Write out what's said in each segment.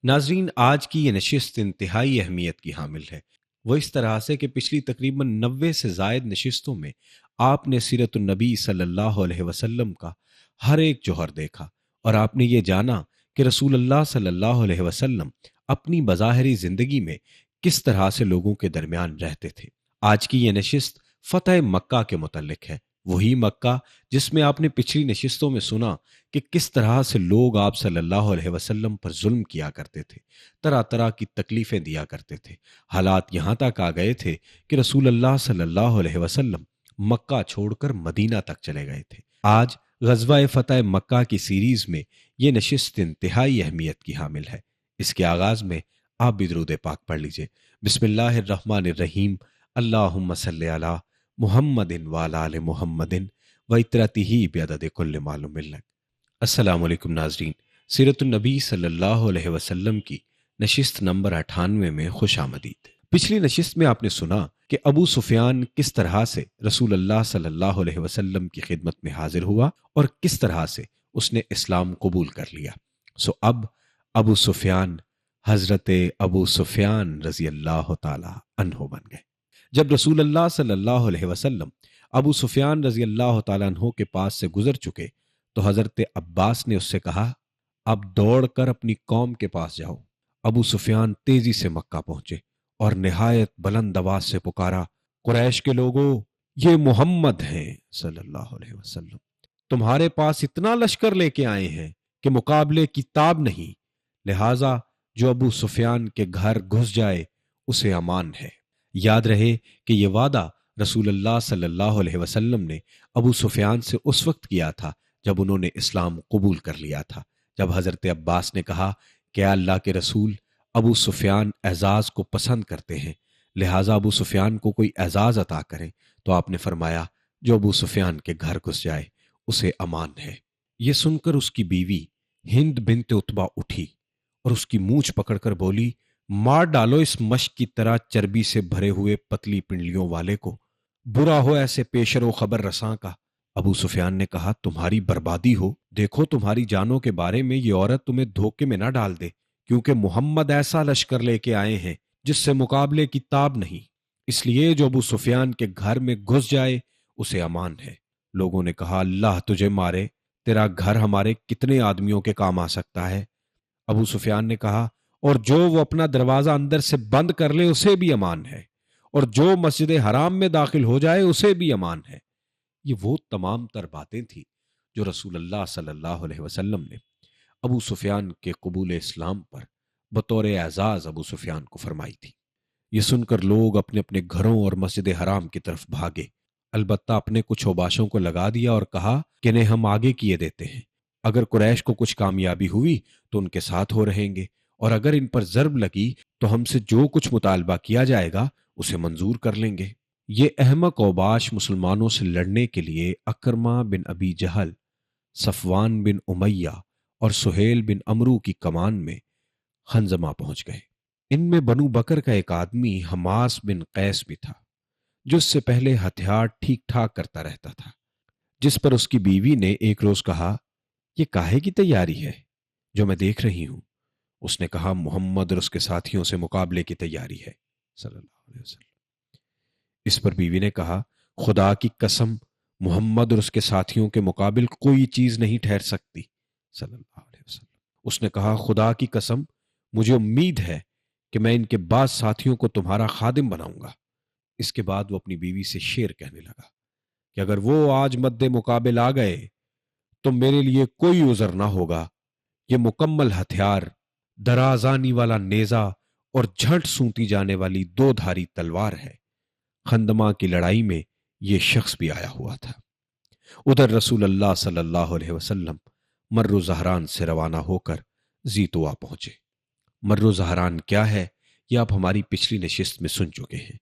ناظرین، آج کی یہ نشست انتہائی اہمیت کی حامل ہے۔ وہ اس طرح سے کہ پچھلی تقریباً 90 سے زائد نشستوں میں آپ نے سیرت النبی صلی اللہ علیہ وسلم کا ہر ایک جوہر دیکھا، اور آپ نے یہ جانا کہ رسول اللہ صلی اللہ علیہ وسلم اپنی بظاہری زندگی میں کس طرح سے لوگوں کے درمیان رہتے تھے۔ آج کی یہ نشست فتح مکہ کے متعلق ہے، وہی مکہ جس میں آپ نے پچھلی نشستوں میں سنا کہ کس طرح سے لوگ آپ صلی اللہ علیہ وسلم پر ظلم کیا کرتے تھے، طرح طرح کی تکلیفیں دیا کرتے تھے۔ حالات یہاں تک آ گئے تھے کہ رسول اللہ صلی اللہ علیہ وسلم مکہ چھوڑ کر مدینہ تک چلے گئے تھے۔ آج غزوہ فتح مکہ کی سیریز میں یہ نشست انتہائی اہمیت کی حامل ہے۔ اس کے آغاز میں آپ بھی درود پاک پڑھ لیجئے۔ بسم اللہ الرحمن الرحیم، اللہم صلی علی محمد وعلی آل محمد وَإِتْرَتِهِ بِعَدَدِ كُلِّ مَعْلُومٍ لَكَ۔ السلام علیکم ناظرین، سیرت النبی صلی اللہ علیہ وسلم کی نشست نمبر 98 میں خوش آمدید۔ پچھلی نشست میں آپ نے سنا کہ ابو سفیان کس طرح سے رسول اللہ صلی اللہ علیہ وسلم کی خدمت میں حاضر ہوا اور کس طرح سے اس نے اسلام قبول کر لیا۔ اب ابو سفیان حضرت ابو سفیان رضی اللہ تعالی عنہ بن گئے۔ جب رسول اللہ صلی اللہ علیہ وسلم ابو سفیان رضی اللہ تعالیٰ عنہ کے پاس سے گزر چکے تو حضرت عباس نے اس سے کہا، اب دوڑ کر اپنی قوم کے پاس جاؤ۔ ابو سفیان تیزی سے مکہ پہنچے اور نہایت بلند آواز سے پکارا، قریش کے لوگوں، یہ محمد ہیں صلی اللہ علیہ وسلم، تمہارے پاس اتنا لشکر لے کے آئے ہیں کہ مقابلے کی تاب نہیں، لہٰذا جو ابو سفیان کے گھر گھس جائے اسے امان ہے۔ یاد رہے کہ یہ وعدہ رسول اللہ صلی اللہ علیہ وسلم نے ابو سفیان سے اس وقت کیا تھا جب انہوں نے اسلام قبول کر لیا تھا۔ جب حضرت عباس نے کہا کہ اللہ کے رسول، ابو سفیان اعزاز کو پسند کرتے ہیں، لہٰذا ابو سفیان کو کوئی اعزاز عطا کریں، تو آپ نے فرمایا جو ابو سفیان کے گھر گھس جائے اسے امان ہے۔ یہ سن کر اس کی بیوی ہند بنت عتبہ اٹھی اور اس کی مونچھ پکڑ کر بولی، مار ڈالو اس مشک کی طرح چربی سے بھرے ہوئے پتلی پنڈلیوں والے کو، برا ہو ایسے پیشر و خبر رساں کا۔ ابو سفیان نے کہا، تمہاری بربادی ہو، دیکھو تمہاری جانوں کے بارے میں یہ عورت تمہیں دھوکے میں نہ ڈال دے، کیونکہ محمد ایسا لشکر لے کے آئے ہیں جس سے مقابلے کی تاب نہیں، اس لیے جو ابو سفیان کے گھر میں گھس جائے اسے امان ہے۔ لوگوں نے کہا، اللہ تجھے مارے، تیرا گھر ہمارے کتنے آدمیوں کے کام آ سکتا ہے؟ ابو سفیان نے کہا، اور جو وہ اپنا دروازہ اندر سے بند کر لے اسے بھی امان ہے، اور جو مسجد حرام میں داخل ہو جائے اسے بھی امان ہے۔ یہ وہ تمام تر باتیں تھیں جو رسول اللہ صلی اللہ علیہ وسلم نے ابو سفیان کے قبول اسلام پر بطور اعزاز ابو سفیان کو فرمائی تھی۔ یہ سن کر لوگ اپنے اپنے گھروں اور مسجد حرام کی طرف بھاگے، البتہ اپنے کچھ اوباشوں کو لگا دیا اور کہا کہ انہیں ہم آگے کیے دیتے ہیں، اگر قریش کو کچھ کامیابی ہوئی تو ان کے ساتھ ہو رہیں گے، اور اگر ان پر ضرب لگی تو ہم سے جو کچھ مطالبہ کیا جائے گا اسے منظور کر لیں گے۔ یہ احمق اوباش مسلمانوں سے لڑنے کے لیے اکرمہ بن ابی جہل، صفوان بن امیہ اور سہیل بن عمرو کی کمان میں خنزمہ پہنچ گئے۔ ان میں بنو بکر کا ایک آدمی حماس بن قیس بھی تھا، جو اس سے پہلے ہتھیار ٹھیک ٹھاک کرتا رہتا تھا، جس پر اس کی بیوی نے ایک روز کہا، یہ کاہے کی تیاری ہے جو میں دیکھ رہی ہوں؟ اس نے کہا، محمد اور اس کے ساتھیوں سے مقابلے کی تیاری ہے صلی اللہ علیہ وسلم۔ اس پر بیوی نے کہا، خدا کی قسم، محمد اور اس کے ساتھیوں کے مقابل کوئی چیز نہیں ٹھہر سکتی صلی اللہ علیہ وسلم۔ اس نے کہا، خدا کی قسم، مجھے امید ہے کہ میں ان کے بعض ساتھیوں کو تمہارا خادم بناؤں گا۔ اس کے بعد وہ اپنی بیوی سے شعر کہنے لگا کہ اگر وہ آج مد مقابل آ گئے تو میرے لیے کوئی عذر نہ ہوگا، یہ مکمل ہتھیار، درازانی والا نیزہ اور جھٹ سونتی جانے والی 2 دھاری تلوار ہے۔ خندمہ کی لڑائی میں یہ شخص بھی آیا ہوا تھا۔ ادھر رسول اللہ صلی اللہ علیہ وسلم مر زہران سے روانہ ہو کر زیتوا پہنچے۔ مر زہران کیا ہے یہ آپ ہماری پچھلی نشست میں سن چکے ہیں۔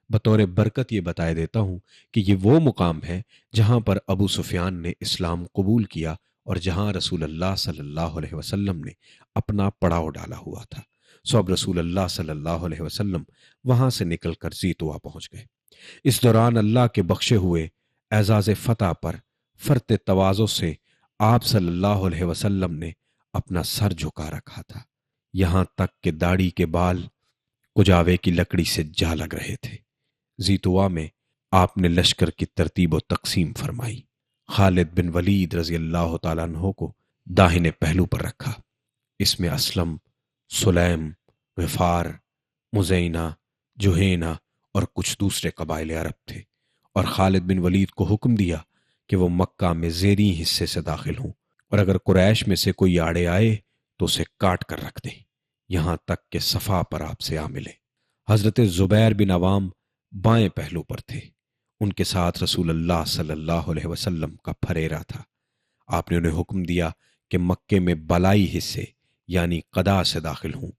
بطور برکت یہ بتائے دیتا ہوں کہ یہ وہ مقام ہے جہاں پر ابو سفیان نے اسلام قبول کیا اور جہاں رسول اللہ صلی اللہ علیہ وسلم نے اپنا پڑاؤ ڈالا ہوا تھا۔ اب رسول اللہ صلی اللہ علیہ وسلم وہاں سے نکل کر زیتوا پہنچ گئے۔ اس دوران اللہ کے بخشے ہوئے اعزاز فتح پر فرط تواضع سے آپ صلی اللہ علیہ وسلم نے اپنا سر جھکا رکھا تھا، یہاں تک کہ داڑھی کے بال کجاوے کی لکڑی سے جا لگ رہے تھے۔ زیتوا میں آپ نے لشکر کی ترتیب و تقسیم فرمائی۔ خالد بن ولید رضی اللہ تعالیٰ عنہ کو داہنے پہلو پر رکھا۔ اس میں اسلم، سلیم، غفار، مزینہ، جوہینہ اور کچھ دوسرے قبائل عرب تھے، اور خالد بن ولید کو حکم دیا کہ وہ مکہ میں زیریں حصے سے داخل ہوں، اور اگر قریش میں سے کوئی آڑے آئے تو اسے کاٹ کر رکھ دیں، یہاں تک کہ صفا پر آپ سے آ ملے۔ حضرت زبیر بن عوام بائیں پہلو پر تھے، ان کے ساتھ رسول اللہ صلی اللہ علیہ وسلم کا پھریرا تھا۔ آپ نے انہیں حکم دیا کہ مکے میں بالائی حصے یعنی قدا سے داخل ہوں،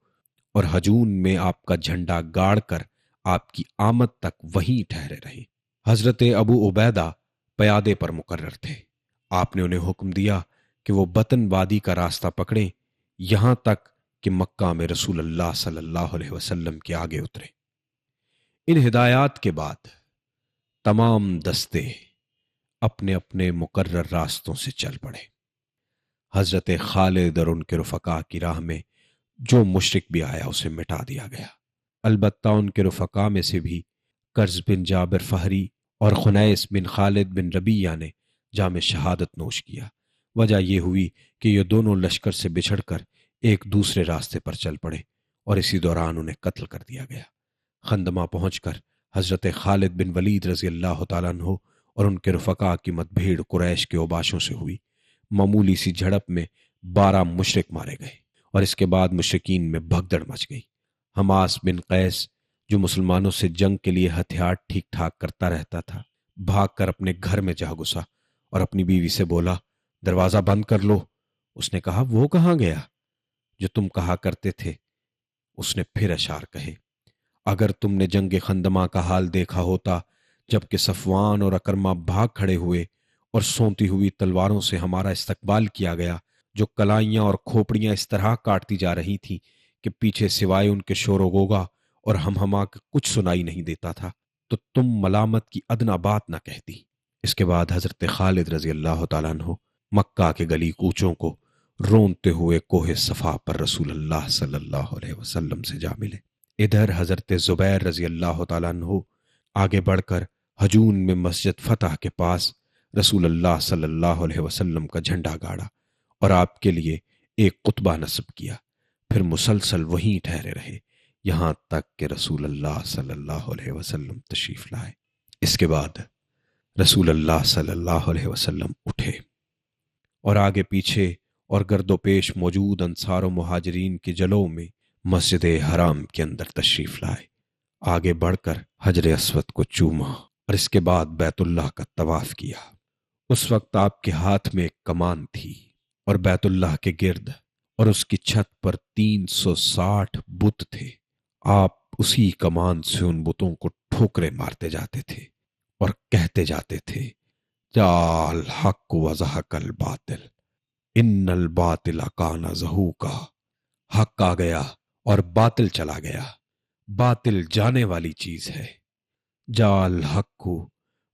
اور ہجون میں آپ کا جھنڈا گاڑ کر آپ کی آمد تک وہیں ٹھہرے رہیں۔ حضرت ابو عبیدہ پیادے پر مقرر تھے۔ آپ نے انہیں حکم دیا کہ وہ بطن وادی کا راستہ پکڑیں یہاں تک کہ مکہ میں رسول اللہ صلی اللہ علیہ وسلم کے آگے اترے۔ ان ہدایات کے بعد تمام دستے اپنے اپنے مقرر راستوں سے چل پڑے۔ حضرت خالد اور ان کے رفقا کی راہ میں جو مشرک بھی آیا اسے مٹا دیا گیا۔ البتہ ان کے رفقا میں سے بھی قرز بن جابر فہری اور خنیس بن خالد بن ربیعہ نے جام شہادت نوش کیا۔ وجہ یہ ہوئی کہ یہ دونوں لشکر سے بچھڑ کر ایک دوسرے راستے پر چل پڑے، اور اسی دوران انہیں قتل کر دیا گیا۔ خندمہ پہنچ کر حضرت خالد بن ولید رضی اللہ تعالیٰ عنہ اور ان کے رفقا کی مت بھیڑ قریش کے اوباشوں سے ہوئی۔ معمولی سی جھڑپ میں 12 مشرک مارے گئے، اور اس کے بعد مشرکین میں بھگدڑ مچ گئی۔ حماس بن قیس جو مسلمانوں سے جنگ کے لیے ہتھیار ٹھیک ٹھاک کرتا رہتا تھا، بھاگ کر اپنے گھر میں جا گھسا اور اپنی بیوی سے بولا، دروازہ بند کر لو۔ اس نے کہا، وہ کہاں گیا جو تم کہا کرتے تھے؟ اس نے پھر اشعار کہے، اگر تم نے جنگ خندمہ کا حال دیکھا ہوتا، جبکہ صفوان اور اکرمہ بھاگ کھڑے ہوئے اور سونتی ہوئی تلواروں سے ہمارا استقبال کیا گیا، جو کلائیاں اور کھوپڑیاں اس طرح کاٹتی جا رہی تھیں کہ پیچھے سوائے ان کے شور و غوغا اور ہم کا کچھ سنائی نہیں دیتا تھا، تو تم ملامت کی ادنا بات نہ کہتی۔ اس کے بعد حضرت خالد رضی اللہ تعالیٰ عنہ مکہ کے گلی کوچوں کو رونتے ہوئے کوہ صفا پر رسول اللہ صلی اللہ علیہ وسلم سے جا ملے۔ ادھر حضرت زبیر رضی اللہ تعالیٰ عنہ آگے بڑھ کر ہجون میں مسجد فتح کے پاس رسول اللہ صلی اللہ علیہ وسلم کا جھنڈا گاڑا اور آپ کے لیے ایک خطبہ نصب کیا، پھر مسلسل وہیں ٹھہرے رہے یہاں تک کہ رسول اللہ صلی اللہ علیہ وسلم تشریف لائے۔ اس کے بعد رسول اللہ صلی اللہ علیہ وسلم اٹھے اور آگے پیچھے اور گرد و پیش موجود انصار و مہاجرین کے جلوں میں مسجد حرام کے اندر تشریف لائے، آگے بڑھ کر حجر اسود کو چوما اور اس کے بعد بیت اللہ کا طواف کیا۔ اس وقت آپ کے ہاتھ میں ایک کمان تھی اور بیت اللہ کے گرد اور اس کی چھت پر 360 بت تھے۔ آپ اسی کمان سے ان بتوں کو ٹھوکرے مارتے جاتے تھے اور کہتے جاتے تھے، جاء الحق وزہق الباطل ان الباطل کان زہوقا۔ حق آ گیا اور باطل چلا گیا، باطل جانے والی چیز ہے۔ جاء الحق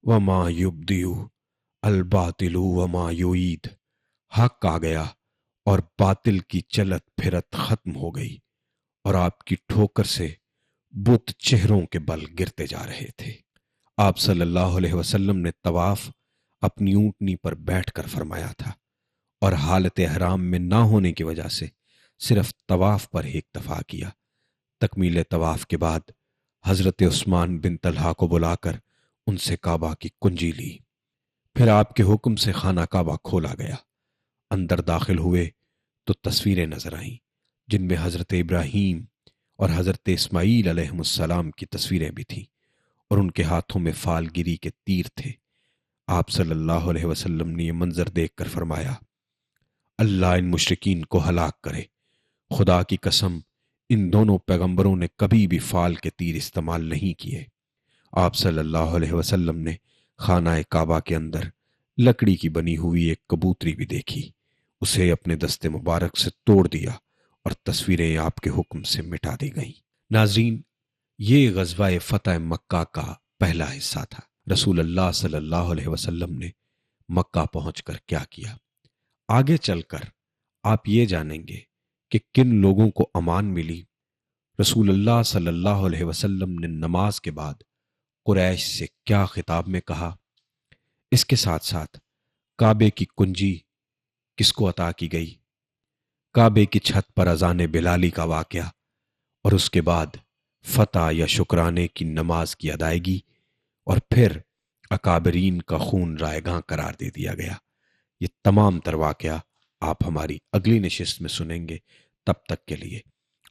وما یبدئ الباطل وما یعید۔ حق آ گیا اور باطل کی چلت پھرت ختم ہو گئی، اور آپ کی ٹھوکر سے بت چہروں کے بل گرتے جا رہے تھے۔ آپ صلی اللہ علیہ وسلم نے طواف اپنی اونٹنی پر بیٹھ کر فرمایا تھا، اور حالت احرام میں نہ ہونے کی وجہ سے صرف طواف پر ہی اکتفا کیا۔ تکمیل طواف کے بعد حضرت عثمان بن طلحہ کو بلا کر ان سے کعبہ کی کنجی لی، پھر آپ کے حکم سے خانہ کعبہ کھولا گیا۔ اندر داخل ہوئے تو تصویریں نظر آئیں جن میں حضرت ابراہیم اور حضرت اسماعیل علیہ السلام کی تصویریں بھی تھیں، اور ان کے ہاتھوں میں فال گیری کے تیر تھے۔ آپ صلی اللہ علیہ وسلم نے یہ منظر دیکھ کر فرمایا، اللہ ان مشرکین کو ہلاک کرے۔ خدا کی قسم ان دونوں پیغمبروں نے کبھی بھی فال کے تیر استعمال نہیں کیے۔ آپ صلی اللہ علیہ وسلم نے خانہ کعبہ کے اندر لکڑی کی بنی ہوئی ایک کبوتری بھی دیکھی، اسے اپنے دست مبارک سے توڑ دیا اور تصویریں آپ کے حکم سے مٹا دی گئیں۔ ناظرین، یہ غزوہ فتح مکہ کا پہلا حصہ تھا۔ رسول اللہ صلی اللہ علیہ وسلم نے مکہ پہنچ کر کیا کیا، آگے چل کر آپ یہ جانیں گے کہ کن لوگوں کو امان ملی۔ رسول اللہ صلی اللہ علیہ وسلم نے نماز کے بعد قریش سے کیا خطاب میں کہا، اس کے ساتھ ساتھ کعبے کی کنجی کس کو عطا کی گئی، کعبے کی چھت پر اذان بلالی کا واقعہ، اور اس کے بعد فتح یا شکرانے کی نماز کی ادائیگی، اور پھر اکابرین کا خون رائے گاں قرار دے دیا گیا۔ یہ تمام تر واقعہ آپ ہماری اگلی نشست میں سنیں گے۔ تب تک کے لیے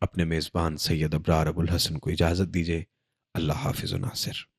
اپنے میزبان سید ابرار ابوالحسن کو اجازت دیجیے۔ اللہ حافظ و ناصر۔